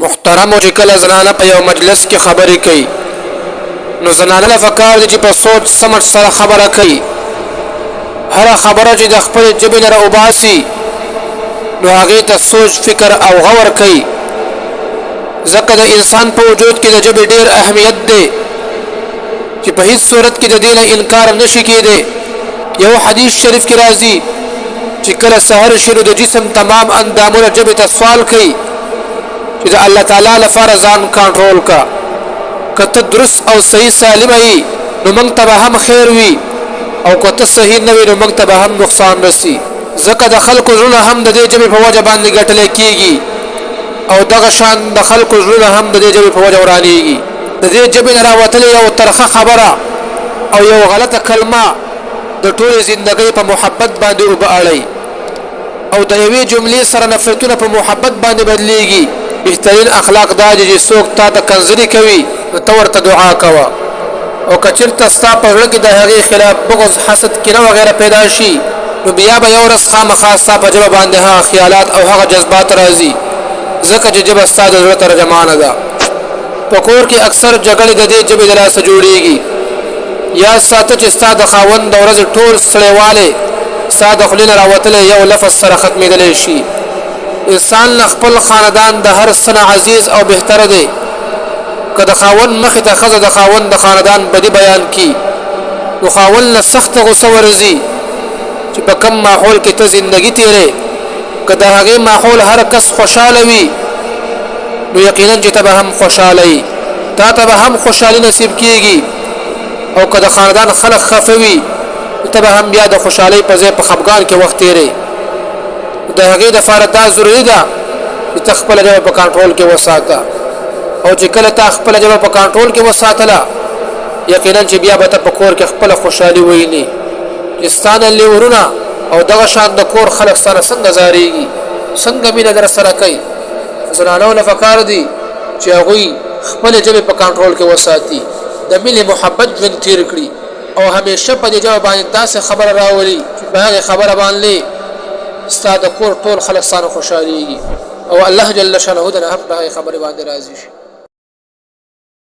محترم او چې کله زنانه په یو مجلس کې خبرې کوي نو زنانه له پکار دي چې په سوچ سمج سره خبره کوي. هر خبره چې د خپل ژبې نه راوباسي نو هغې ته سوچ فکر او غور کوي، ځکه د انسان په وجود کې د ژبې ډېر اهمیت دی چې په هیڅ صورت کې د دې نه انکار نشي کېدی. یو حدیث شریف کې راځي چې کله سحر شي نو د جسم تمام اندامونه ژبې ته سوال کوي چې د الله تعالی لپاره ځان کنټرول کا، که ته درست او صحیح سالم وي نو موږ ته به هم خیر وي، او که ته صحیح نه وي نو موږ ته به هم نقصان رسي. ځکه د خلکو زړونه هم د دې ژبې په وجه باندې ګټلی کېږي، او دغه شان د خلکو زړونه هم د دې ژبې په وجه ورانېږي. د دې ژبې نه راوتلې یو ترخه خبره او یو غلطه کلمه د ټولې زندګۍ په محبت باندې اوبه اړوي، او د یوې جملې سره نفرتونه په محبت باندې بدلیږي. بهترین اخلاق دا دي چې څوک تا ته کنځلې کوي نو ته ورته دعا کوه، او که چېرته ستا په زړه کې د هغې خلاف بغض، حسد، کینه وغیره پیدا شي نو بیا به یو ورځ خامخا ستا په ژبه باندې هغه خیالات او هغه جذبات راځي، ځکه چې ژبه ستا د زړه ترجمانه ده. په کور کې اکثر جګړې د دې ژبې د لاسه جوړېږي. یاد ساته چې ستا د خاوند د ورځې ټول سړیوالی ستا د خولې نه راوتلی یو لفظ سره ختمېدلی شي. انسان له خپل خاندان د هر څه نه عزیز او بهتره دی. که د خاوند مخې ته ښځه د خاوند د خاندان بدي بیان کړي نو خاوند له سخته غوسه ورځي چې په کم ماحول کې ته زندګي تېرې. که د هغې ماحول هر کس خوشحاله وي نو یقینا چې ته به هم خوشحاله یې، تا ته به هم خوشحالي نصیب کېږي. او که د خاندان خلک خفه وي نو ته به هم بیا د خوشحالۍ په ځای په خفګان کې وخت تېرې. د هغې دپاره دا ضروري ده چې ته خپله ژبه په کنټرول کې وساته، او چې کله تا خپله ژبه په کنټرول کې وساتله یقینا چې بیا به ته په کور کې خپله خوشحالي ویني چې ستا نه لیورونه او دغه شان د کور خلک ستا نه څنګه ځارېږي، څنګه مینه در سره کوي. زنانو له پکار دي چې هغوی خپلې ژبې په کنټرول کې وساتي، د مینې محبت ژوند تېر کړي، او همیشه په دې ژبه باندې داسې خبره راولي چې په هغې خبره باندې ستا د کور ټول خلک ستا نه خوشحالېږي، او الله جل شانه د نه هم په هغې خبرې باندې راضي شي.